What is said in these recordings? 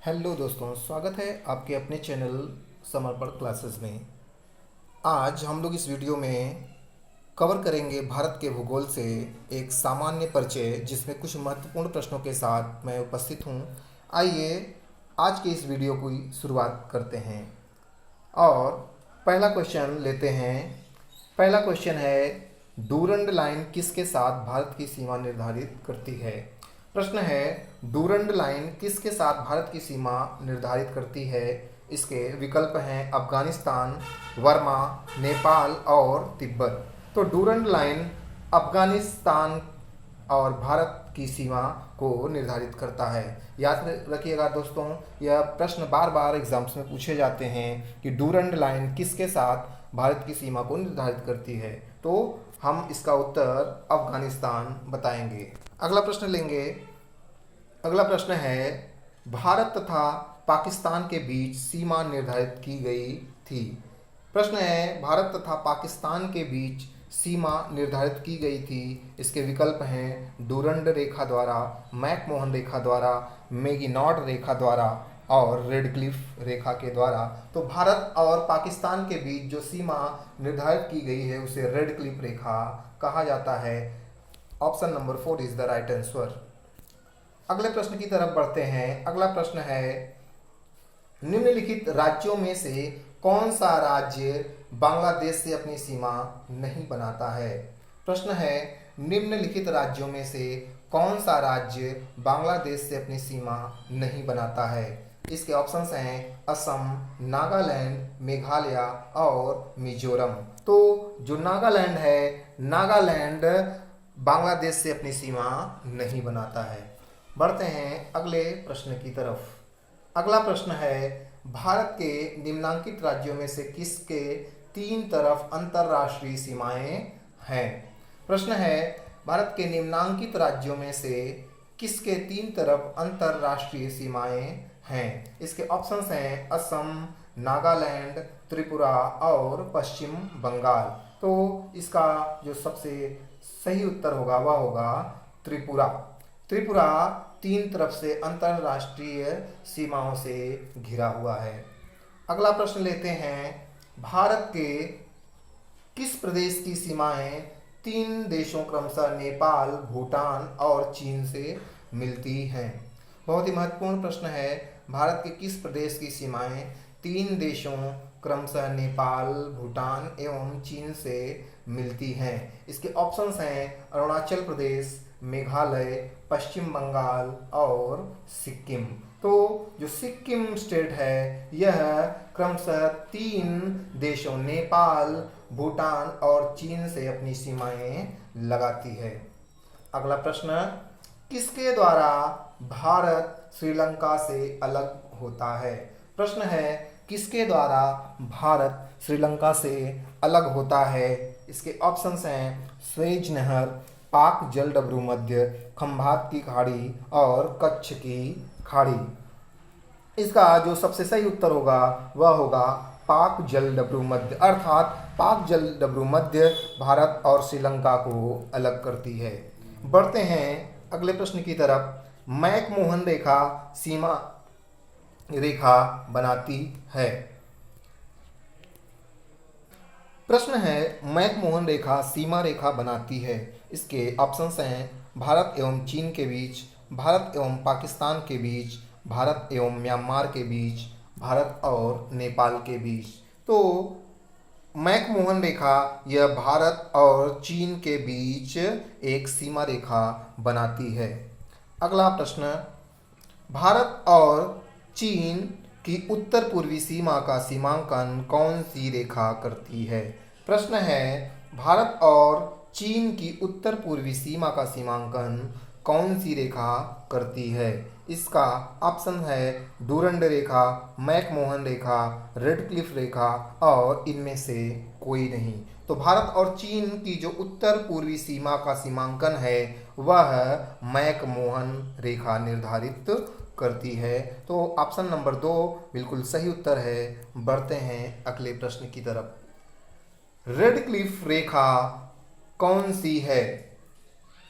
Hello दोस्तों, स्वागत है आपके अपने चैनल समर्पण क्लासेस में। आज हम लोग इस वीडियो में कवर करेंगे भारत के भूगोल से एक सामान्य परिचय, जिसमें कुछ महत्वपूर्ण प्रश्नों के साथ मैं उपस्थित हूँ। आइए आज के इस वीडियो की शुरुआत करते हैं और पहला क्वेश्चन लेते हैं। पहला क्वेश्चन है, डूरंड लाइन किसके साथ भारत की सीमा निर्धारित करती है? प्रश्न है, डूरंड लाइन किसके साथ भारत की सीमा निर्धारित करती है? इसके विकल्प हैं अफगानिस्तान, वर्मा, नेपाल और तिब्बत। तो डूरंड लाइन अफगानिस्तान और भारत की सीमा को निर्धारित करता है। याद रखिएगा दोस्तों, यह प्रश्न बार बार एग्जाम्स में पूछे जाते हैं कि डूरंड लाइन किसके साथ भारत की सीमा को निर्धारित करती है। तो हम इसका उत्तर अफगानिस्तान बताएंगे। अगला प्रश्न लेंगे। अगला प्रश्न है, भारत तथा पाकिस्तान के बीच सीमा निर्धारित की गई थी। प्रश्न है, भारत तथा पाकिस्तान के बीच सीमा निर्धारित की गई थी। इसके विकल्प हैं डूरंड रेखा द्वारा, मैकमोहन रेखा द्वारा, मैगिनॉड रेखा द्वारा और रेडक्लिफ रेखा के द्वारा। तो भारत और पाकिस्तान के बीच जो सीमा निर्धारित की गई है उसे रेडक्लिफ रेखा कहा जाता है। Option number 4 is the right answer. अगले प्रश्न की तरफ बढ़ते हैं। अगला प्रश्न है, निम्नलिखित राज्यों में से कौन सा राज्य बांग्लादेश से अपनी सीमा नहीं बनाता है? प्रश्न है, निम्नलिखित राज्यों में से कौन सा राज्य बांग्लादेश से अपनी सीमा नहीं बनाता है? इसके ऑप्शंस हैं असम, नागालैंड, मेघालय और मिजोरम। तो जो नागालैंड है, नागालैंड बांग्लादेश से अपनी सीमा नहीं बनाता है। बढ़ते हैं अगले प्रश्न की तरफ। अगला प्रश्न है, भारत के निम्नांकित राज्यों में से किसके 3 तरफ अंतरराष्ट्रीय सीमाएं हैं? प्रश्न है, भारत के निम्नांकित राज्यों में से किसके 3 तरफ अंतरराष्ट्रीय सीमाएं हैं? इसके ऑप्शंस हैं असम, नागालैंड, त्रिपुरा और पश्चिम बंगाल। तो इसका जो सबसे सही उत्तर होगा वह होगा त्रिपुरा। त्रिपुरा 3 तरफ से अंतरराष्ट्रीय सीमाओं से घिरा हुआ है। अगला प्रश्न लेते हैं, भारत के किस प्रदेश की सीमाएं 3 देशों क्रमशः नेपाल, भूटान और चीन से मिलती हैं? बहुत ही महत्वपूर्ण प्रश्न है। भारत के किस प्रदेश की सीमाएं 3 देशों क्रमशः नेपाल, भूटान एवं चीन से मिलती हैं? इसके ऑप्शंस हैं अरुणाचल प्रदेश, मेघालय, पश्चिम बंगाल और सिक्किम। तो जो सिक्किम स्टेट है यह क्रमशः 3 देशों नेपाल, भूटान और चीन से अपनी सीमाएं लगाती है। अगला प्रश्न, किसके द्वारा भारत श्रीलंका से अलग होता है? प्रश्न है, किसके द्वारा भारत श्रीलंका से अलग होता है? इसके ऑप्शंस हैं स्वेज नहर, पाक जलडब्रू मध्य, खंभात की खाड़ी और कच्छ की खाड़ी। इसका जो सबसे सही उत्तर होगा वह होगा पाक जलडब्रू मध्य, अर्थात पाक जलडब्रू मध्य भारत और श्रीलंका को अलग करती है। बढ़ते हैं अगले प्रश्न की तरफ। मैकमोहन रेखा सीमा रेखा बनाती है। प्रश्न है, मैकमोहन रेखा सीमा रेखा बनाती है। इसके ऑप्शंस हैं भारत एवं चीन के बीच, भारत एवं पाकिस्तान के बीच, भारत एवं म्यांमार के बीच, भारत और नेपाल के बीच। तो मैकमोहन रेखा यह भारत और चीन के बीच एक सीमा रेखा बनाती है। अगला प्रश्न, भारत और चीन की उत्तर पूर्वी सीमा का सीमांकन कौन सी रेखा करती है? प्रश्न है, भारत और चीन की उत्तर पूर्वी सीमा का सीमांकन कौन सी रेखा करती है? इसका ऑप्शन है डूरंड रेखा, मैकमोहन रेखा, रेडक्लिफ रेखा और इनमें से कोई नहीं। तो भारत और चीन की जो उत्तर पूर्वी सीमा का सीमांकन है वह मैकमोहन रेखा निर्धारित करती है। तो ऑप्शन नंबर 2 बिल्कुल सही उत्तर है। बढ़ते हैं अगले प्रश्न की तरफ। रेडक्लिफ रेखा कौन सी है?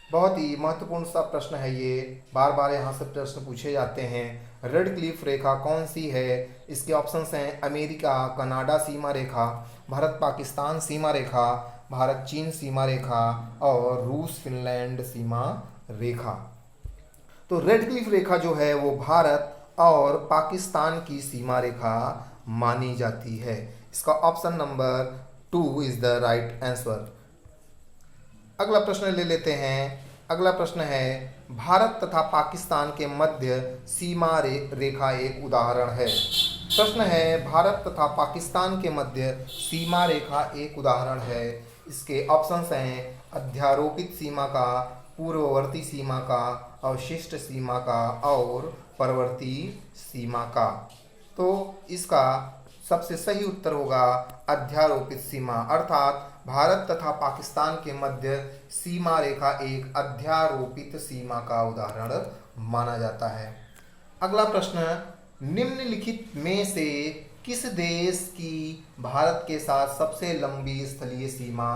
बहुत ही महत्वपूर्ण सा प्रश्न है ये, बार बार यहाँ से प्रश्न पूछे जाते हैं। रेड क्लिफ रेखा कौन सी है? इसके ऑप्शंस हैं अमेरिका कनाडा सीमा रेखा, भारत पाकिस्तान सीमा रेखा, भारत चीन सीमा रेखा और रूस फिनलैंड सीमा रेखा। तो रेड क्लिफ रेखा जो है वो भारत और पाकिस्तान की सीमा रेखा मानी जाती है। इसका option number 2 is the right answer. अगला प्रश्न ले लेते हैं। अगला प्रश्न है भारत तथा पाकिस्तान के मध्य सीमा रेखा एक उदाहरण है। प्रश्न है भारत तथा पाकिस्तान के मध्य सीमा रेखा एक उदाहरण है। इसके ऑप्शंस हैं अध्यारोपित सीमा का, पूर्ववर्ती सीमा का, अवशिष्ट सीमा का और परवर्ती सीमा का। तो इसका सबसे सही उत्तर होगा अध्यारोपित सीमा, अर्थात भारत तथा पाकिस्तान के मध्य सीमा रेखा एक अध्यारोपित सीमा का उदाहरण माना जाता है। अगला प्रश्न, निम्नलिखित में से किस देश की भारत के साथ सबसे लंबी स्थलीय सीमा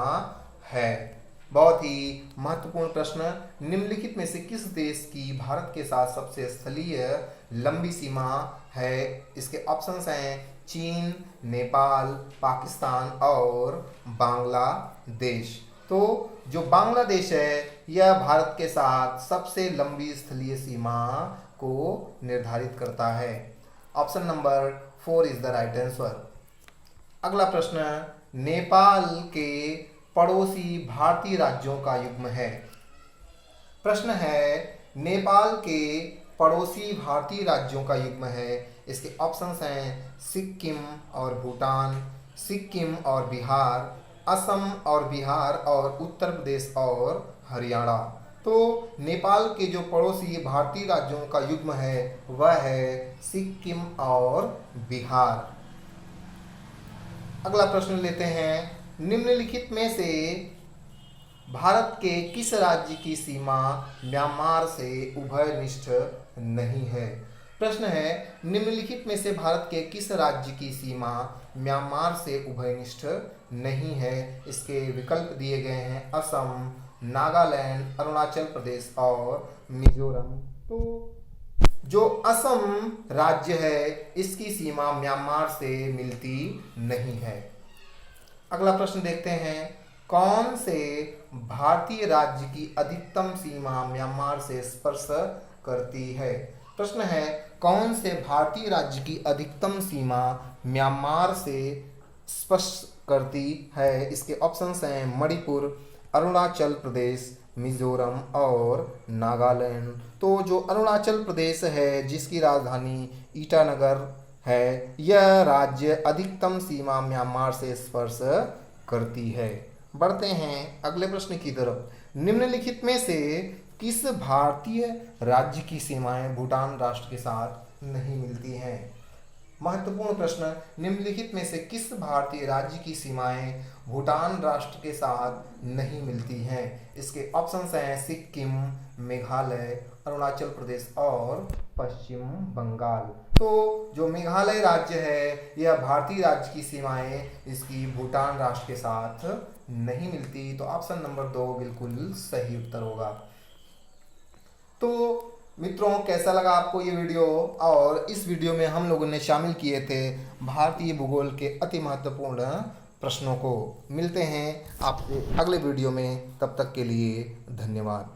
है? बहुत ही महत्वपूर्ण प्रश्न। निम्नलिखित में से किस देश की भारत के साथ सबसे स्थलीय लंबी सीमा है? इसके ऑप्शंस हैं चीन, नेपाल, पाकिस्तान और बांग्लादेश। तो जो बांग्लादेश है यह भारत के साथ सबसे लंबी स्थलीय सीमा को निर्धारित करता है। Option number 4 is the right answer. अगला प्रश्न, नेपाल के पड़ोसी भारतीय राज्यों का युग्म है। प्रश्न है नेपाल के पड़ोसी भारतीय राज्यों का युग्म है। इसके ऑप्शंस हैं सिक्किम और भूटान, सिक्किम और बिहार, असम और बिहार और उत्तर प्रदेश और हरियाणा। तो नेपाल के जो पड़ोसी भारतीय राज्यों का युग्म है वह है सिक्किम और बिहार। अगला प्रश्न लेते हैं, निम्नलिखित में से भारत के किस राज्य की सीमा म्यांमार से उभयनिष्ठ नहीं है? प्रश्न है निम्नलिखित में से भारत के किस राज्य की सीमा म्यांमार से उभयनिष्ठ नहीं है? इसके विकल्प दिए गए हैं असम, नागालैंड, अरुणाचल प्रदेश और मिजोरम। तो जो असम राज्य है इसकी सीमा म्यांमार से मिलती नहीं है। अगला प्रश्न देखते हैं, कौन से भारतीय राज्य की अधिकतम सीमा म्यांमार से स्पर्श करती है? प्रश्न है कौन से भारतीय राज्य की अधिकतम सीमा म्यांमार से स्पर्श करती है? इसके ऑप्शंस हैं मणिपुर, अरुणाचल प्रदेश, मिजोरम और नागालैंड। तो जो अरुणाचल प्रदेश है जिसकी राजधानी ईटानगर है यह राज्य अधिकतम सीमा म्यांमार से स्पर्श करती है। बढ़ते हैं अगले प्रश्न की तरफ। निम्नलिखित में से किस भारतीय राज्य की सीमाएं भूटान राष्ट्र के साथ नहीं मिलती हैं? महत्वपूर्ण प्रश्न, निम्नलिखित में से किस भारतीय राज्य की सीमाएं भूटान राष्ट्र के साथ नहीं मिलती हैं? इसके ऑप्शंस हैं सिक्किम, मेघालय, अरुणाचल प्रदेश और पश्चिम बंगाल। तो जो मेघालय राज्य है यह भारतीय राज्य की सीमाएं इसकी भूटान राष्ट्र के साथ नहीं मिलती। तो ऑप्शन नंबर 2 बिल्कुल सही उत्तर होगा। तो मित्रों कैसा लगा आपको ये वीडियो? और इस वीडियो में हम लोगों ने शामिल किए थे भारतीय भूगोल के अति महत्वपूर्ण प्रश्नों को। मिलते हैं आपसे अगले वीडियो में, तब तक के लिए धन्यवाद।